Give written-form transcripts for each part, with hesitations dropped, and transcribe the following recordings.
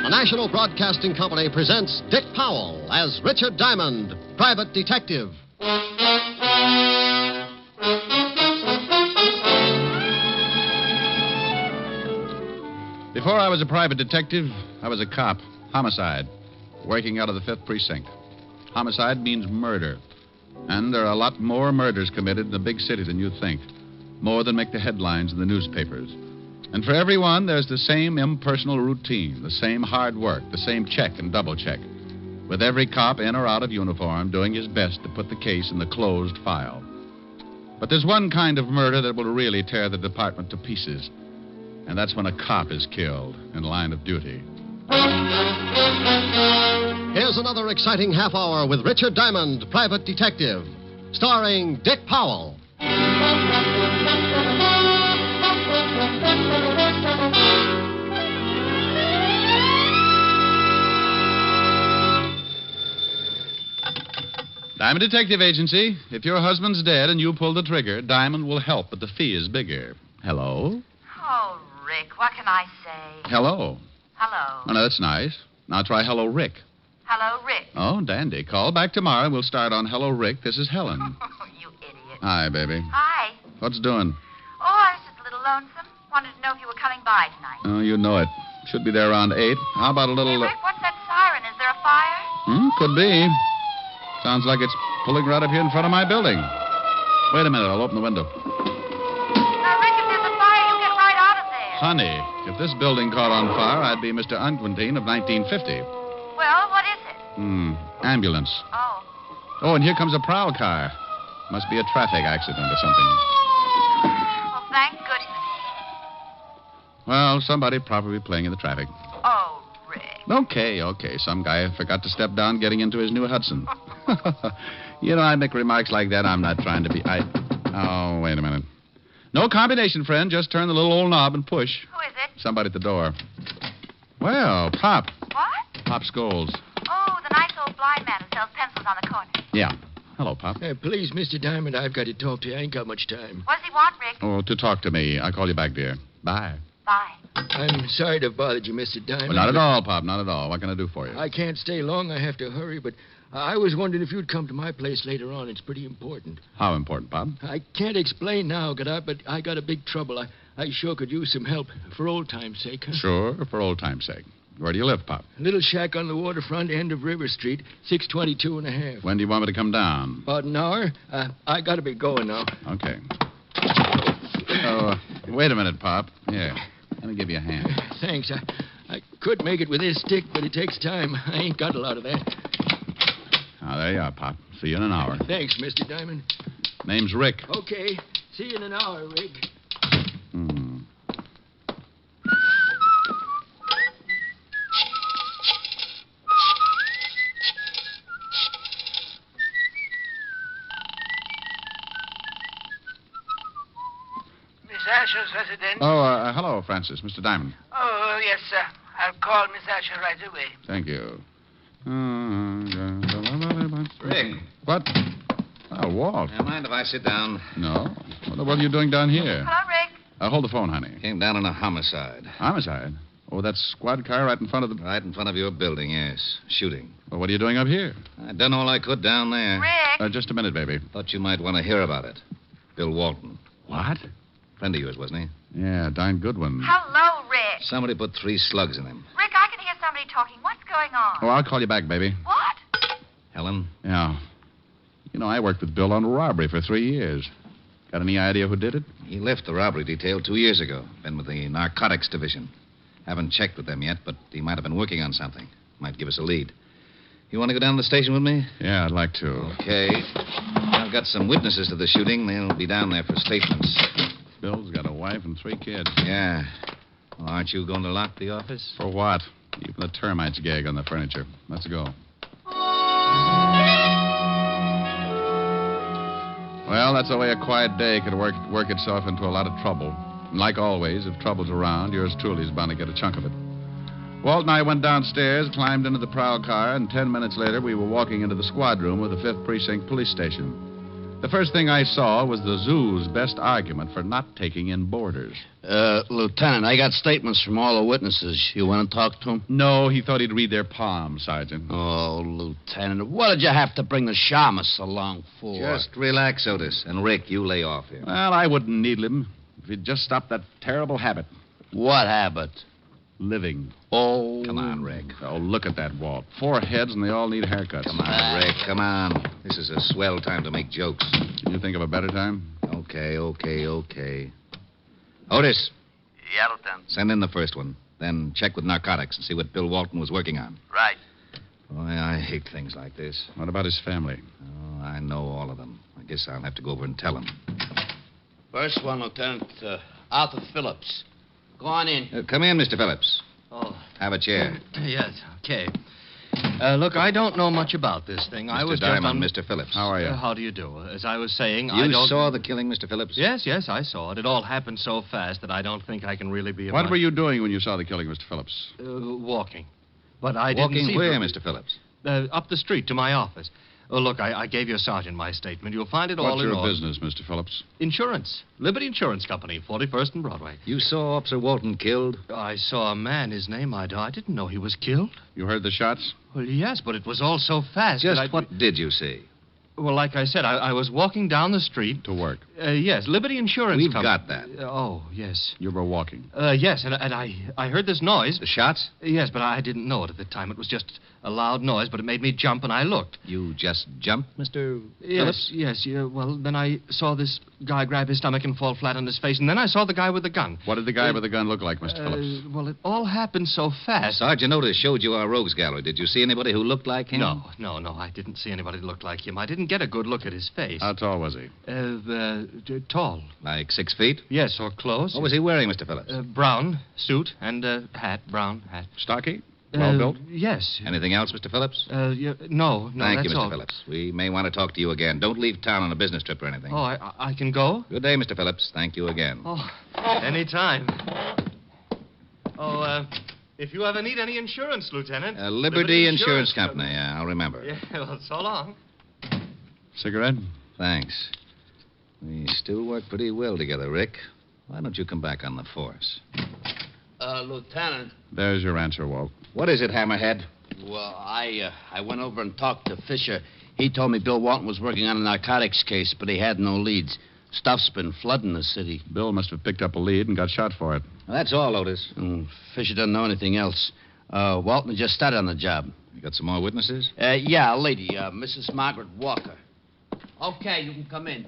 The National Broadcasting Company presents Dick Powell as Richard Diamond, private detective. Before I was a private detective, I was a cop. Homicide. Working out of the 5th Precinct. Homicide means murder. And there are a lot more murders committed in a big city than you think. More than make the headlines in the newspapers. And for everyone, there's the same impersonal routine, the same hard work, the same check and double check. With every cop in or out of uniform doing his best to put the case in the closed file. But there's one kind of murder that will really tear the department to pieces. And that's when a cop is killed in line of duty. Here's another exciting half hour with Richard Diamond, private detective, starring Dick Powell. Diamond Detective Agency. If your husband's dead and you pull the trigger, Diamond will help, but the fee is bigger. Hello? Oh, Rick, what can I say? Hello. Hello. Oh, no, that's nice. Now try Hello, Rick. Hello, Rick. Oh, dandy. Call back tomorrow and we'll start on Hello, Rick. This is Helen. You idiot. Hi, baby. Hi. What's doing? Oh, I was just a little lonesome. Wanted to know if you were coming by tonight. Oh, you know it. Should be there around 8. How about a little... Hey, Rick, what's that siren? Is there a fire? Could be. Sounds like it's pulling right up here in front of my building. Wait a minute. I'll open the window. Now, Rick, if there's a fire, you get right out of there. Honey, if this building caught on fire, I'd be Mr. Unquintine of 1950. Well, what is it? Ambulance. Oh. Oh, and here comes a prowl car. Must be a traffic accident or something. Well, thank goodness. Well, somebody probably playing in the traffic. Oh, Rick. Okay. Some guy forgot to step down getting into his new Hudson. You know, I make remarks like that. I'm not trying to be... Oh, wait a minute. No combination, friend. Just turn the little old knob and push. Who is it? Somebody at the door. Well, Pop. What? Pop Scholes. Oh, the nice old blind man who sells pencils on the corner. Yeah. Hello, Pop. Please, Mr. Diamond, I've got to talk to you. I ain't got much time. What does he want, Rick? Oh, to talk to me. I'll call you back, dear. Bye. Bye. I'm sorry to have bothered you, Mr. Diamond. Well, not at all, Pop. Not at all. What can I do for you? I can't stay long. I have to hurry, but I was wondering if you'd come to my place later on. It's pretty important. How important, Pop? I can't explain now, but I got a big trouble. I sure could use some help for old time's sake. Huh? Sure, for old time's sake. Where do you live, Pop? A little shack on the waterfront end of River Street, 622 and a half. When do you want me to come down? About an hour. I got to be going now. Okay. Oh, wait a minute, Pop. Here, let me give you a hand. Thanks. I could make it with this stick, but it takes time. I ain't got a lot of that. Ah, there you are, Pop. See you in an hour. Thanks, Mr. Diamond. Name's Rick. Okay. See you in an hour, Rick. Asher's residence. Oh, hello, Francis. Mr. Diamond. Oh, yes, sir. I'll call Miss Asher right away. Thank you. Rick. What? Oh, Walt. Mind if I sit down? No. What are you doing down here? Hello, Rick. Hold the phone, honey. Came down on a homicide. Homicide? Oh, that squad car right in front of the... Right in front of your building, yes. Shooting. Well, what are you doing up here? I done all I could down there. Rick. Just a minute, baby. Thought you might want to hear about it. Bill Walton. What? Friend of yours, wasn't he? Yeah, darn good one. Hello, Rick. Somebody put 3 slugs in him. Rick, I can hear somebody talking. What's going on? Oh, I'll call you back, baby. What? Helen? Yeah. You know, I worked with Bill on robbery for 3 years. Got any idea who did it? He left the robbery detail 2 years ago. Been with the narcotics division. Haven't checked with them yet, but he might have been working on something. Might give us a lead. You want to go down to the station with me? Yeah, I'd like to. Okay. I've got some witnesses to the shooting. They'll be down there for statements. Bill's got a wife and 3 kids. Yeah. Well, aren't you going to lock the office? For what? Even the termites gag on the furniture. Let's go. Well, that's the way a quiet day could work itself into a lot of trouble. And like always, if trouble's around, yours truly is bound to get a chunk of it. Walt and I went downstairs, climbed into the prowl car, and 10 minutes later we were walking into the squad room of the 5th Precinct Police Station. The first thing I saw was the zoo's best argument for not taking in boarders. Lieutenant, I got statements from all the witnesses. You want to talk to them? No, he thought he'd read their palms, Sergeant. Oh, Lieutenant, what did you have to bring the shamus along for? Just relax, Otis. And Rick, you lay off here. Well, I wouldn't needle him if he'd just stopped that terrible habit. What habit? Living. Oh. Come on, Rick. Oh, look at that, Walt. 4 heads and they all need haircuts. Come on, Rick. Come on. This is a swell time to make jokes. Can you think of a better time? Okay. Otis, Yeah, Lieutenant. send in the first one. Then check with narcotics and see what Bill Walton was working on. Right. Boy, I hate things like this. What about his family? Oh, I know all of them. I guess I'll have to go over and tell them. First one, Lieutenant, Arthur Phillips. Go on in. Come in, Mr. Phillips. Oh, Have a chair. yes, okay. Look, I don't know much about this thing. I was Mr. Diamond, just on... Mr. Phillips. How are you? How do you do? As I was saying, You I don't... saw the killing, Mr. Phillips? Yes, I saw it. It all happened so fast that I don't think I can really be... What were you doing when you saw the killing, Mr. Phillips? Walking. But I Walking didn't see... where, Mr. Phillips? Up the street to my office. Oh, look, I gave your sergeant my statement. You'll find it all What's in your order. business, Mr. Phillips? Insurance. Liberty Insurance Company, 41st and Broadway. You saw Officer Walton killed? I saw a man, his name I didn't know he was killed. You heard the shots? Well, yes, but it was all so fast. Just that what did you see? Well, like I said, I was walking down the street. To work. Yes, Liberty Insurance We've Company. got that. Oh, yes. You were walking. Yes, and I heard this noise. The shots? Yes, but I didn't know it at the time. It was just a loud noise, but it made me jump, and I looked. You just jumped, Mr. Yes, Phillips? yes. Yeah, well, then I saw this guy grab his stomach and fall flat on his face, and then I saw the guy with the gun. What did the guy with the gun look like, Mr. Phillips? Well, it all happened so fast. Sergeant Otis showed you our rogues gallery. Did you see anybody who looked like him? No. I didn't see anybody that looked like him. I didn't get a good look at his face. How tall was he? Tall. Like 6 feet? Yes, or close. What was he wearing, Mr. Phillips? Brown suit and hat, brown hat. Stocky? Well built? Yes. Anything else, Mr. Phillips? No, Thank that's you, Mr. all. Phillips. We may want to talk to you again. Don't leave town on a business trip or anything. Oh, I can go? Good day, Mr. Phillips. Thank you again. Oh, anytime. Oh, if you ever need any insurance, Lieutenant. Liberty Insurance Company. Yeah, I'll remember. Yeah, well, so long. Cigarette? Thanks. We still work pretty well together, Rick. Why don't you come back on the force? Lieutenant, There's your answer, Walt. What is it, Hammerhead? well, I went over and talked to Fisher. He told me Bill Walton was working on a narcotics case, but he had no leads. Stuff's been flooding the city. Bill must have picked up a lead and got shot for it. Well, that's all, Otis. Fisher doesn't know anything else. Walton just started on the job. You got some more witnesses? Yeah, a lady, Mrs. Margaret Walker. Okay, you can come in.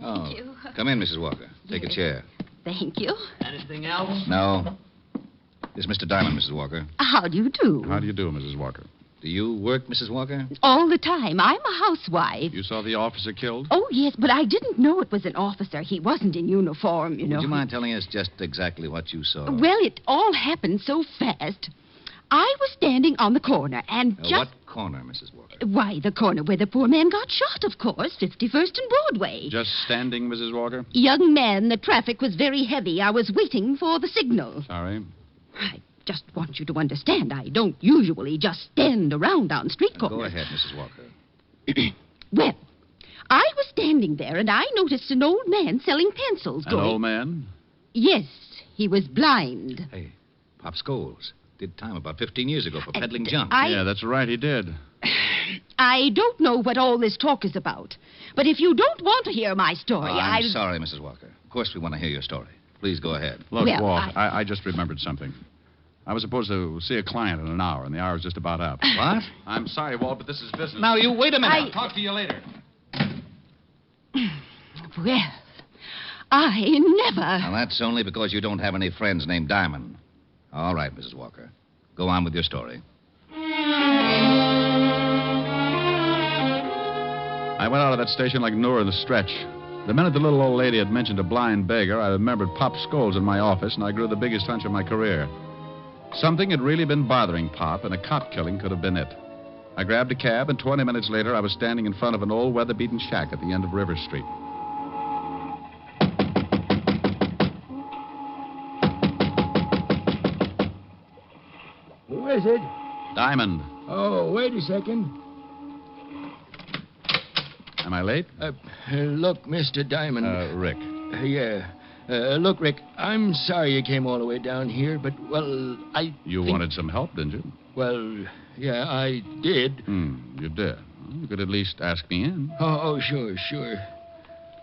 Thank you. Come in, Mrs. Walker. Take a chair. Thank you. Anything else? No. This is Mr. Diamond, Mrs. Walker. How do you do? How do you do, Mrs. Walker? Do you work, Mrs. Walker? All the time. I'm a housewife. You saw the officer killed? Oh, yes, but I didn't know it was an officer. He wasn't in uniform, you know. Would you mind telling us just exactly what you saw? Well, it all happened so fast. I was standing on the corner and just... What corner, Mrs. Walker? Why, the corner where the poor man got shot, of course. 51st and Broadway. Just standing, Mrs. Walker? Young man, the traffic was very heavy. I was waiting for the signal. Sorry. I just want you to understand, I don't usually just stand around on street corners. Go ahead, Mrs. Walker. Well, I was standing there, and I noticed an old man selling pencils An going... old man? Yes, he was blind. Hey, Pop Scholes did time about 15 years ago for peddling junk. Yeah, that's right, he did. I don't know what all this talk is about, but if you don't want to hear my story, I'm sorry, Mrs. Walker. Of course we want to hear your story. Please go ahead. Look, Well, Walt, I just remembered something. I was supposed to see a client in an hour, and the hour's just about up. What? I'm sorry, Walt, but this is business. Now, you wait a minute. I'll talk to you later. Well, I never... Now, that's only because you don't have any friends named Diamond. All right, Mrs. Walker. Go on with your story. I went out of that station like Noor in the stretch. The minute the little old lady had mentioned a blind beggar, I remembered Pop Scholes in my office, and I grew the biggest hunch of my career. Something had really been bothering Pop, and a cop killing could have been it. I grabbed a cab, and 20 minutes later, I was standing in front of an old weather-beaten shack at the end of River Street. Who is it? Diamond. Oh, wait a second. Am I late? Look, Mr. Diamond. Rick. Yeah. Look, Rick, I'm sorry you came all the way down here, but, well, You wanted some help, didn't you? Well, yeah, I did. You did. Well, you could at least ask me in. Oh, sure.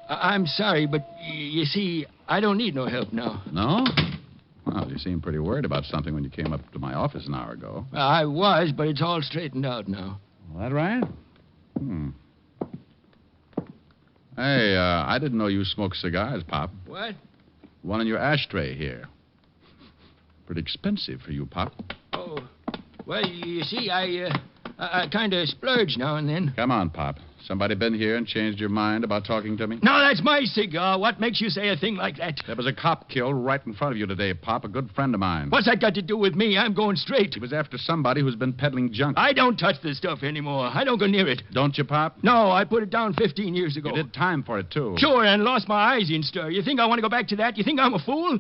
I'm sorry, but you see, I don't need no help now. No? Well, you seemed pretty worried about something when you came up to my office an hour ago. I was, but it's all straightened out now. That right? Hey, I didn't know you smoked cigars, Pop. What? One in your ashtray here. Pretty expensive for you, Pop. Oh, well, you see, I kind of splurge now and then. Come on, Pop. Somebody been here and changed your mind about talking to me? No, that's my cigar. What makes you say a thing like that? There was a cop killed right in front of you today, Pop, a good friend of mine. What's that got to do with me? I'm going straight. He was after somebody who's been peddling junk. I don't touch this stuff anymore. I don't go near it. Don't you, Pop? No, I put it down 15 years ago. You did time for it, too. Sure, and lost my eyes in stir. You think I want to go back to that? You think I'm a fool?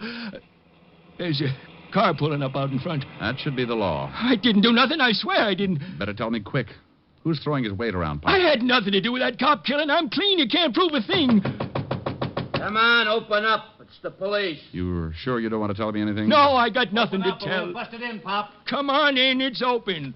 There's a car pulling up out in front. That should be the law. I didn't do nothing. I swear I didn't. Better tell me quick. Who's throwing his weight around, Pop? I had nothing to do with that cop killing. I'm clean. You can't prove a thing. Come on, open up. It's the police. You're sure you don't want to tell me anything? No, I got nothing to tell. Busted in, Pop. Come on in. It's open.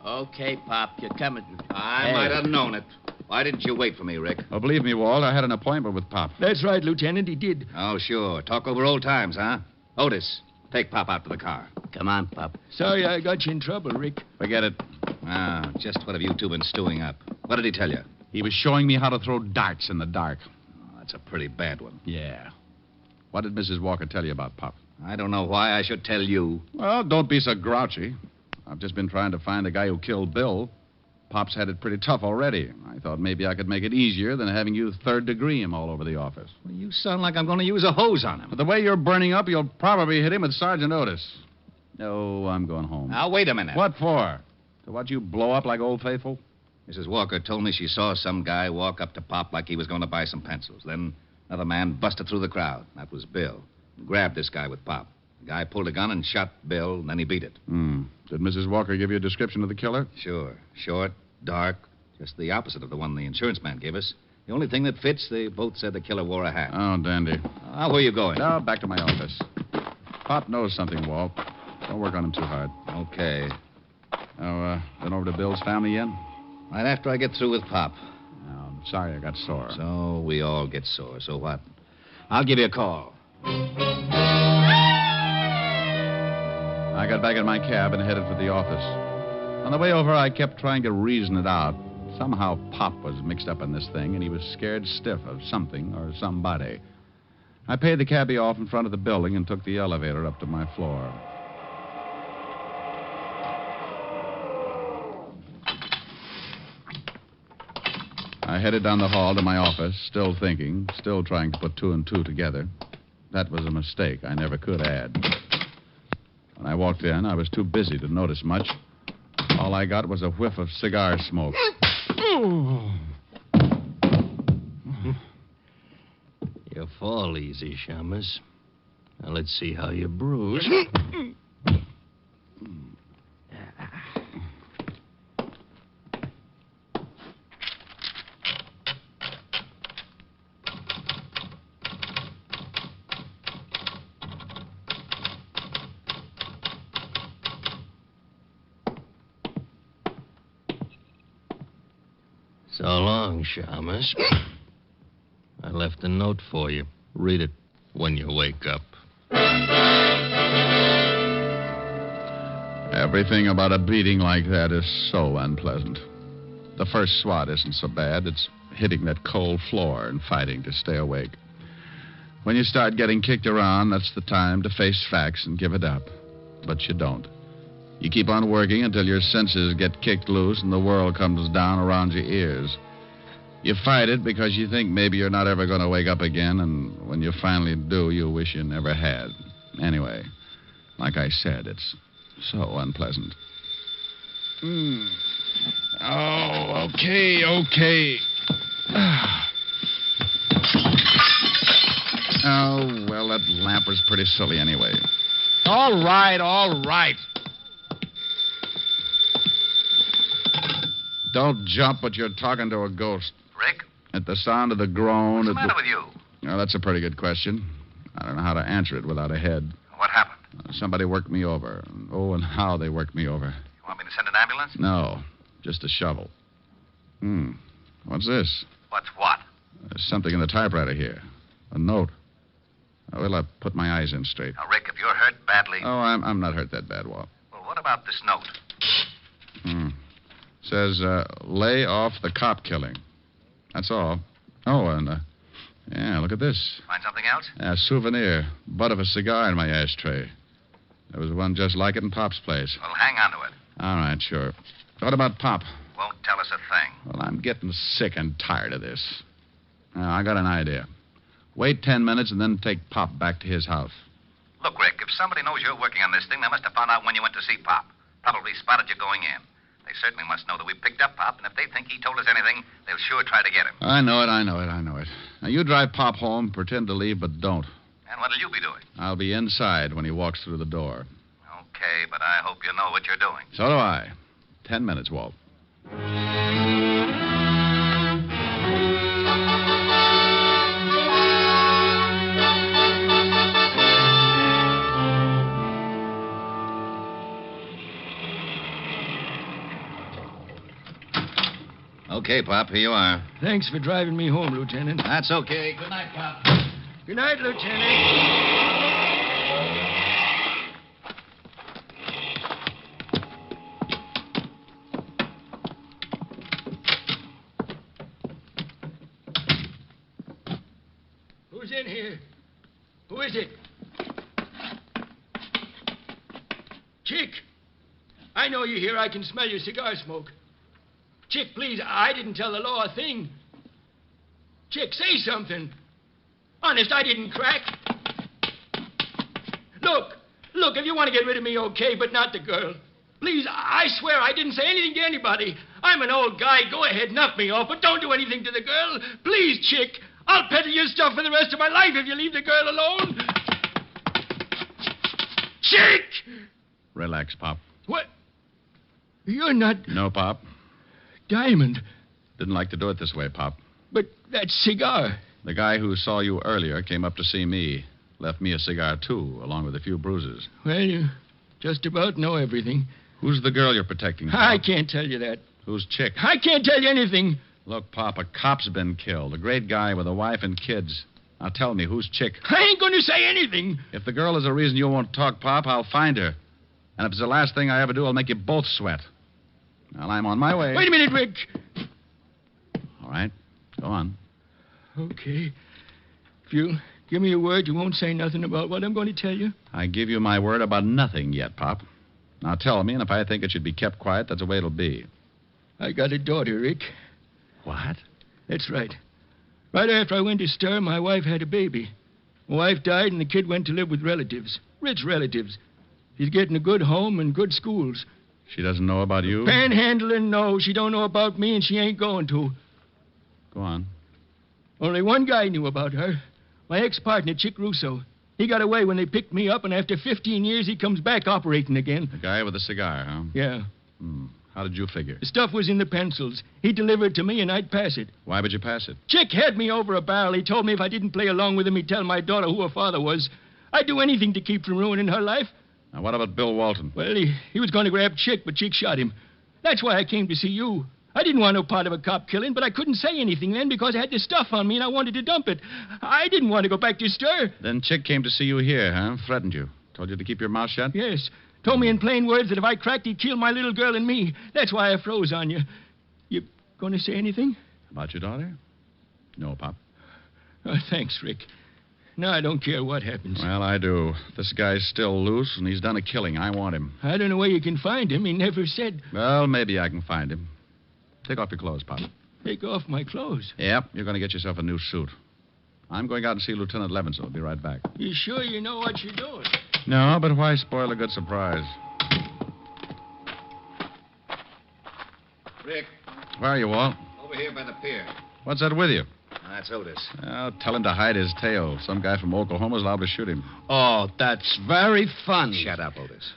Okay, Pop, you're coming. I might have known it. Why didn't you wait for me, Rick? Oh, believe me, Walt, I had an appointment with Pop. That's right, Lieutenant. He did. Oh, sure. Talk over old times, huh? Otis, take Pop out to the car. Come on, Pop. Sorry I got you in trouble, Rick. Forget it. Ah, just what have you two been stewing up? What did he tell you? He was showing me how to throw darts in the dark. Oh, that's a pretty bad one. Yeah. What did Mrs. Walker tell you about Pop? I don't know why I should tell you. Well, don't be so grouchy. I've just been trying to find the guy who killed Bill. Pop's had it pretty tough already. I thought maybe I could make it easier than having you third-degree him all over the office. Well, you sound like I'm going to use a hose on him. But the way you're burning up, you'll probably hit him with Sergeant Otis. No, I'm going home. Now, wait a minute. What for? To watch you blow up like Old Faithful? Mrs. Walker told me she saw some guy walk up to Pop like he was going to buy some pencils. Then another man busted through the crowd. That was Bill. Grabbed this guy with Pop. The guy pulled a gun and shot Bill, and then he beat it. Did Mrs. Walker give you a description of the killer? Sure. Short, dark, just the opposite of the one the insurance man gave us. The only thing that fits, they both said the killer wore a hat. Oh, dandy. Where are you going? Now, back to my office. Pop knows something, Walt. Don't work on him too hard. Okay. Oh, been over to Bill's family yet? Right after I get through with Pop. Oh, I'm sorry I got sore. So we all get sore. So what? I'll give you a call. I got back in my cab and headed for the office. On the way over, I kept trying to reason it out. Somehow Pop was mixed up in this thing, and he was scared stiff of something or somebody. I paid the cabbie off in front of the building and took the elevator up to my floor. I headed down the hall to my office, still thinking, still trying to put two and two together. That was a mistake. I never could add. When I walked in, I was too busy to notice much. All I got was a whiff of cigar smoke. You fall easy, Shamus. Now let's see how you bruise. So long, Shamus. I left a note for you. Read it when you wake up. Everything about a beating like that is so unpleasant. The first swat isn't so bad. It's hitting that cold floor and fighting to stay awake. When you start getting kicked around, that's the time to face facts and give it up. But you don't. You keep on working until your senses get kicked loose and the world comes down around your ears. You fight it because you think maybe you're not ever going to wake up again, and when you finally do, you wish you never had. Anyway, like I said, it's so unpleasant. Oh, okay. Oh, well, that lamp was pretty silly anyway. All right. Don't jump, but you're talking to a ghost. Rick? At the sound of the groan... What's the matter with you? Well, that's a pretty good question. I don't know how to answer it without a head. What happened? Somebody worked me over. Oh, and how they worked me over. You want me to send an ambulance? No, just a shovel. What's this? What's what? There's something in the typewriter here. A note. Well, I'll put my eyes in straight. Now, Rick, if you're hurt badly... Oh, I'm not hurt that bad, Walt. Well, what about this note? Says, lay off the cop killing. That's all. Oh, and, yeah, look at this. Find something else? A souvenir. Butt of a cigar in my ashtray. There was one just like it in Pop's place. Well, hang on to it. All right, sure. What about Pop? Won't tell us a thing. Well, I'm getting sick and tired of this. Now, I got an idea. Wait 10 minutes and then take Pop back to his house. Look, Rick, if somebody knows you're working on this thing, they must have found out when you went to see Pop. Probably spotted you going in. They certainly must know that we picked up Pop, and if they think he told us anything, they'll sure try to get him. I know it. Now, you drive Pop home, pretend to leave, but don't. And what'll you be doing? I'll be inside when he walks through the door. Okay, but I hope you know what you're doing. So do I. 10 minutes, Walt. Okay, Pop, here you are. Thanks for driving me home, Lieutenant. That's okay. Good night, Pop. Good night, Lieutenant. Who's in here? Who is it? Chick! I know you're here. I can smell your cigar smoke. Chick, please, I didn't tell the law a thing. Chick, say something. Honest, I didn't crack. Look, if you want to get rid of me, okay, but not the girl. Please, I swear I didn't say anything to anybody. I'm an old guy. Go ahead, knock me off, but don't do anything to the girl. Please, Chick. I'll peddle your stuff for the rest of my life if you leave the girl alone. Chick! Relax, Pop. What? You're not... No, Pop. Diamond. Didn't like to do it this way, Pop. But that cigar... The guy who saw you earlier came up to see me. Left me a cigar, too, along with a few bruises. Well, you just about know everything. Who's the girl you're protecting, Pop? I can't tell you that. Who's Chick? I can't tell you anything. Look, Pop, a cop's been killed. A great guy with a wife and kids. Now tell me, who's Chick? I ain't going to say anything. If the girl is a reason you won't talk, Pop, I'll find her. And if it's the last thing I ever do, I'll make you both sweat. Well, I'm on my way. Wait a minute, Rick. All right. Go on. Okay. If you'll give me your word, you won't say nothing about what I'm going to tell you. I give you my word about nothing yet, Pop. Now tell me, and if I think it should be kept quiet, that's the way it'll be. I got a daughter, Rick. What? That's right. Right after I went to stir, my wife had a baby. My wife died, and the kid went to live with relatives. Rich relatives. She's getting a good home and good schools. She doesn't know about you? Panhandling, no. She don't know about me, and she ain't going to. Go on. Only one guy knew about her. My ex-partner, Chick Russo. He got away when they picked me up, and after 15 years, he comes back operating again. The guy with the cigar, huh? Yeah. How did you figure? The stuff was in the pencils. He delivered it to me, and I'd pass it. Why would you pass it? Chick had me over a barrel. He told me if I didn't play along with him, he'd tell my daughter who her father was. I'd do anything to keep from ruining her life. Now, what about Bill Walton? Well, he was going to grab Chick, but Chick shot him. That's why I came to see you. I didn't want no part of a cop killing, but I couldn't say anything then because I had the stuff on me and I wanted to dump it. I didn't want to go back to stir. Then Chick came to see you here, huh? Threatened you. Told you to keep your mouth shut? Yes. Told me in plain words that if I cracked, he'd kill my little girl and me. That's why I froze on you. You going to say anything? About your daughter? No, Pop. Oh, thanks, Rick. No, I don't care what happens. Well, I do. This guy's still loose, and he's done a killing. I want him. I don't know where you can find him. He never said. Well, maybe I can find him. Take off your clothes, Pop. Take off my clothes? Yep, you're going to get yourself a new suit. I'm going out and see Lieutenant Levinson. I'll be right back. You sure you know what you're doing? No, but why spoil a good surprise? Rick. Where are you, Walt? Over here by the pier. What's that with you? That's Otis. Well, tell him to hide his tail. Some guy from Oklahoma's liable to shoot him. Oh, that's very funny. Shut up, Otis.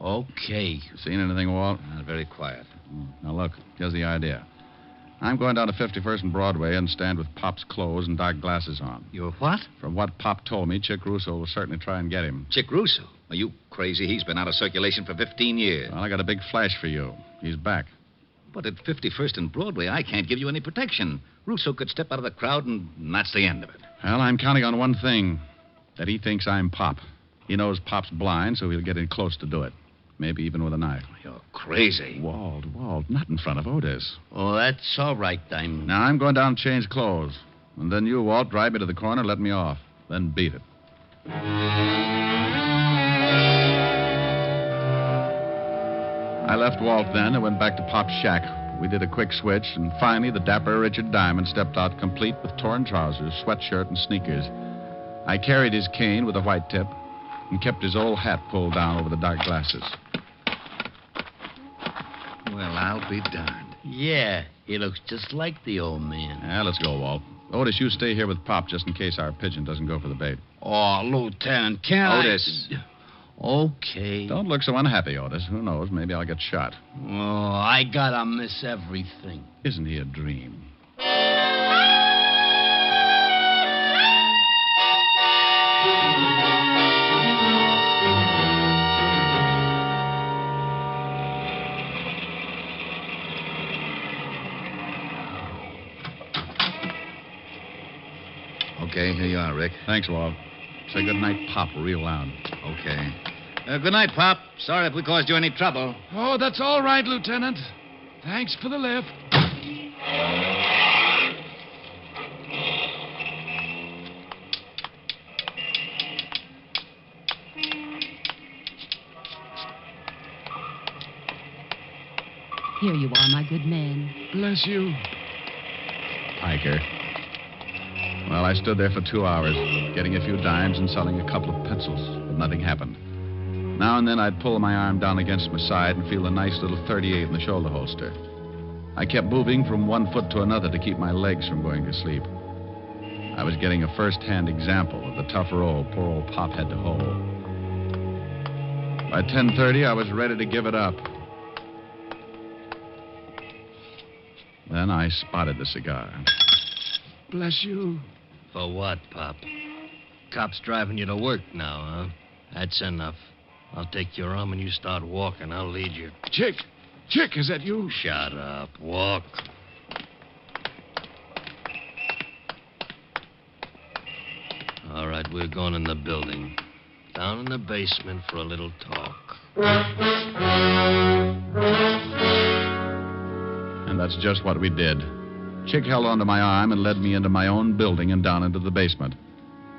Okay. Seen anything, Walt? Very quiet. Now, look, here's the idea. I'm going down to 51st and Broadway and stand with Pop's clothes and dark glasses on. You're what? From what Pop told me, Chick Russo will certainly try and get him. Chick Russo? Are you crazy? He's been out of circulation for 15 years. Well, I got a big flash for you. He's back. But at 51st and Broadway, I can't give you any protection. Russo could step out of the crowd, and that's the end of it. Well, I'm counting on one thing. That he thinks I'm Pop. He knows Pop's blind, so he'll get in close to do it. Maybe even with a knife. You're crazy. Walt, not in front of Otis. Oh, that's all right, Diamond. Now, I'm going down and change clothes. And then you, Walt, drive me to the corner, let me off. Then beat it. I left Walt then and went back to Pop's shack. We did a quick switch, and finally the dapper Richard Diamond stepped out complete with torn trousers, sweatshirt, and sneakers. I carried his cane with a white tip and kept his old hat pulled down over the dark glasses. Well, I'll be darned. Yeah, he looks just like the old man. Yeah, let's go, Walt. Otis, you stay here with Pop just in case our pigeon doesn't go for the bait. Oh, Lieutenant, can't Otis. Okay. Don't look so unhappy, Otis. Who knows? Maybe I'll get shot. Oh, I gotta miss everything. Isn't he a dream? Okay, here you are, Rick. Thanks, Walt. Say good night, Pop, real loud. Okay. Good night, Pop. Sorry if we caused you any trouble. Oh, that's all right, Lieutenant. Thanks for the lift. Here you are, my good man. Bless you. Piker. Well, I stood there for 2 hours, getting a few dimes and selling a couple of pencils, but nothing happened. Now and then I'd pull my arm down against my side and feel a nice little .38 in the shoulder holster. I kept moving from one foot to another to keep my legs from going to sleep. I was getting a first-hand example of the tough role poor old Pop had to hold. By 10:30, I was ready to give it up. Then I spotted the cigar. Bless you. For what, Pop? Cops driving you to work now, huh? That's enough. I'll take your arm and you start walking. I'll lead you. Chick, is that you? Shut up. Walk. All right, we're going in the building. Down in the basement for a little talk. And that's just what we did. Chick held onto my arm and led me into my own building and down into the basement.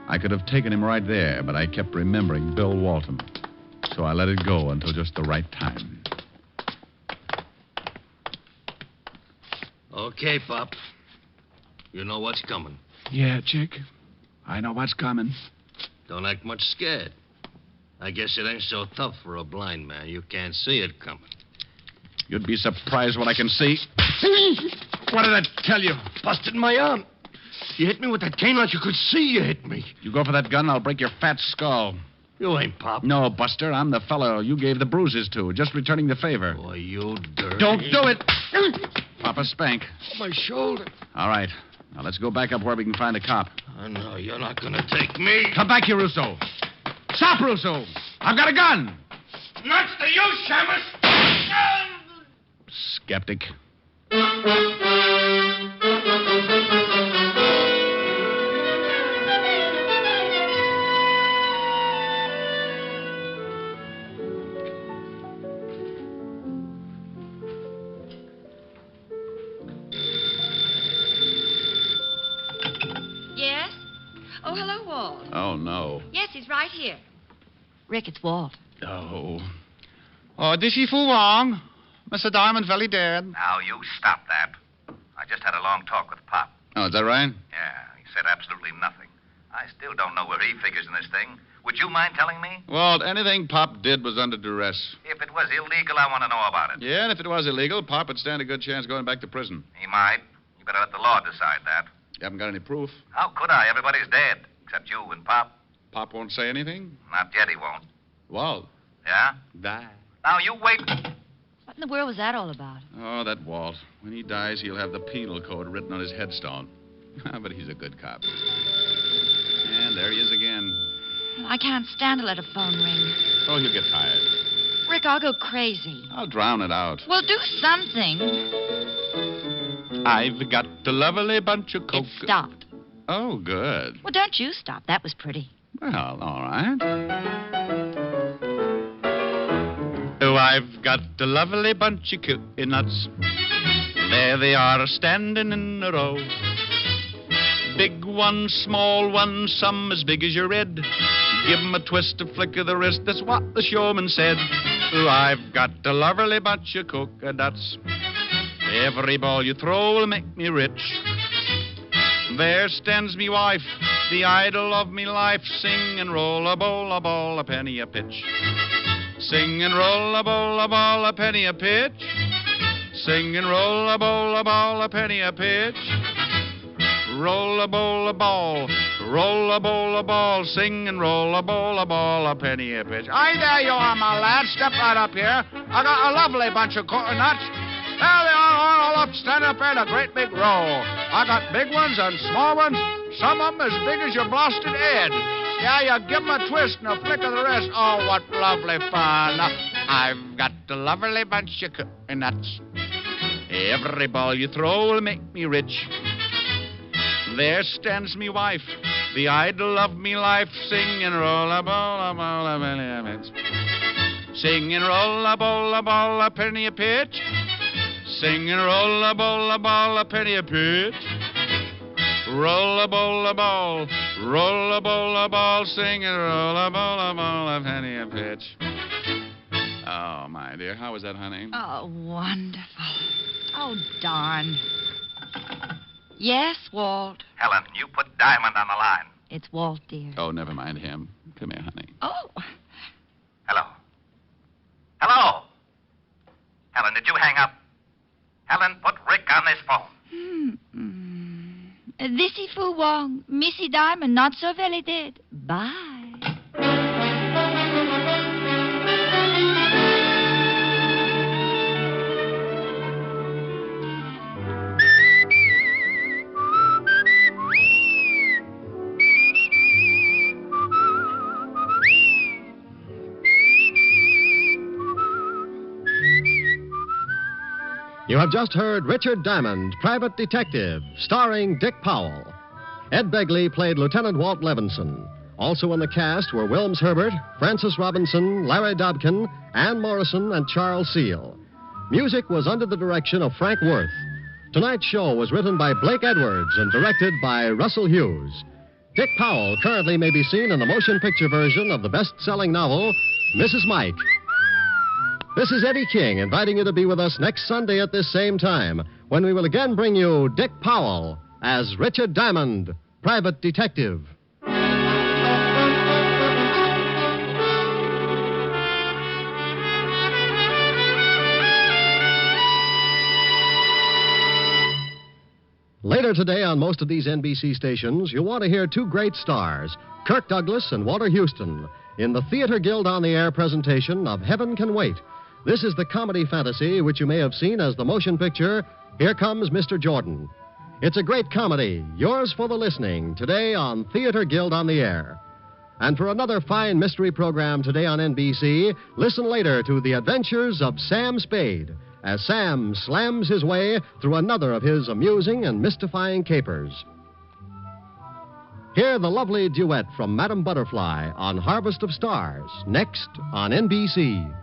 I could have taken him right there, but I kept remembering Bill Walton. So I let it go until just the right time. Okay, Pop. You know what's coming. Yeah, Chick. I know what's coming. Don't act much scared. I guess it ain't so tough for a blind man. You can't see it coming. You'd be surprised what I can see. What did I tell you? Busted my arm. You hit me with that cane like you could see you hit me. You go for that gun, I'll break your fat skull. You ain't Pop. No, Buster, I'm the fellow you gave the bruises to, just returning the favor. Boy, you dirty. Don't do it! Papa spank. My shoulder. All right. Now let's go back up where we can find a cop. I know you're not gonna take me. Come back here, Russo. Stop, Russo. I've got a gun. Nuts to you, Shamus. Skeptic. Yes? Oh, hello, Walt. Oh, no. Yes, he's right here. Rick, it's Walt. Oh. Oh, this is for wrong. Mr. Diamond very dead. Now, you stop that. I just had a long talk with Pop. Oh, is that right? Yeah, he said absolutely nothing. I still don't know where he figures in this thing. Would you mind telling me? Walt, anything Pop did was under duress. If it was illegal, I want to know about it. Yeah, and if it was illegal, Pop would stand a good chance going back to prison. He might. You better let the law decide that. You haven't got any proof? How could I? Everybody's dead, except you and Pop. Pop won't say anything? Not yet, he won't. Walt. Yeah? Die. Now, you wait. What in the world was that all about? Oh, that Walt. When he dies, he'll have the penal code written on his headstone. But he's a good cop. And there he is again. I can't stand to let a phone ring. Oh, he'll get tired. Rick, I'll go crazy. I'll drown it out. Well, do something. I've got a lovely bunch of coke. It stopped. Oh, good. Well, don't you stop. That was pretty. Well, all right. Oh, I've got a lovely bunch of cocoanuts. There they are standing in a row. Big ones, small ones, some as big as your head. Give 'em a twist, a flick of the wrist, that's what the showman said. Oh, I've got a lovely bunch of cocoanuts. Every ball you throw will make me rich. There stands me wife, the idol of me life. Sing and roll a bowl, a ball, a penny a pitch. Sing and roll a bowl, a ball, a penny a pitch. Sing and roll a bowl, a ball, a penny a pitch. Roll a bowl, a ball, roll a bowl, a ball. Sing and roll a bowl, a ball, a penny a pitch. Aye, there you are, my lad. Step right up here. I got a lovely bunch of cocoanuts. There they are, all up, standing up there in a great big row. I got big ones and small ones, some of 'em as big as your blasted head. Yeah, you give 'em a twist and a flick of the wrist. Oh, what lovely fun. I've got a lovely bunch of cocoanuts. Every ball you throw will make me rich. There stands me wife, the idol of me life. Sing and roll a ball, a ball, a penny a pitch. Sing and roll a ball, a ball, a penny a pitch. Sing and roll a ball, a ball, a penny a pitch. Roll a ball, a ball, roll a ball, a ball. Sing and roll a ball, a penny a pitch. Oh, my dear, how was that, honey? Oh, wonderful. Oh, darn. Yes, Walt. Helen, you put Diamond on the line. It's Walt, dear. Oh, never mind him. Come here, honey. Oh. Hello. Hello. Helen, did you hang up? Helen, put Rick on this phone. Thisy Fu Wong, Missy Diamond, not so very dead. Bye. You have just heard Richard Diamond, Private Detective, starring Dick Powell. Ed Begley played Lieutenant Walt Levinson. Also in the cast were Wilms Herbert, Francis Robinson, Larry Dobkin, Ann Morrison, and Charles Seel. Music was under the direction of Frank Worth. Tonight's show was written by Blake Edwards and directed by Russell Hughes. Dick Powell currently may be seen in the motion picture version of the best-selling novel, Mrs. Mike. This is Eddie King inviting you to be with us next Sunday at this same time when we will again bring you Dick Powell as Richard Diamond, Private Detective. Later today on most of these NBC stations, you'll want to hear two great stars, Kirk Douglas and Walter Houston, in the Theater Guild on the Air presentation of Heaven Can Wait. This is the comedy fantasy which you may have seen as the motion picture, Here Comes Mr. Jordan. It's a great comedy, yours for the listening, today on Theater Guild on the Air. And for another fine mystery program today on NBC, listen later to the adventures of Sam Spade, as Sam slams his way through another of his amusing and mystifying capers. Hear the lovely duet from Madame Butterfly on Harvest of Stars, next on NBC.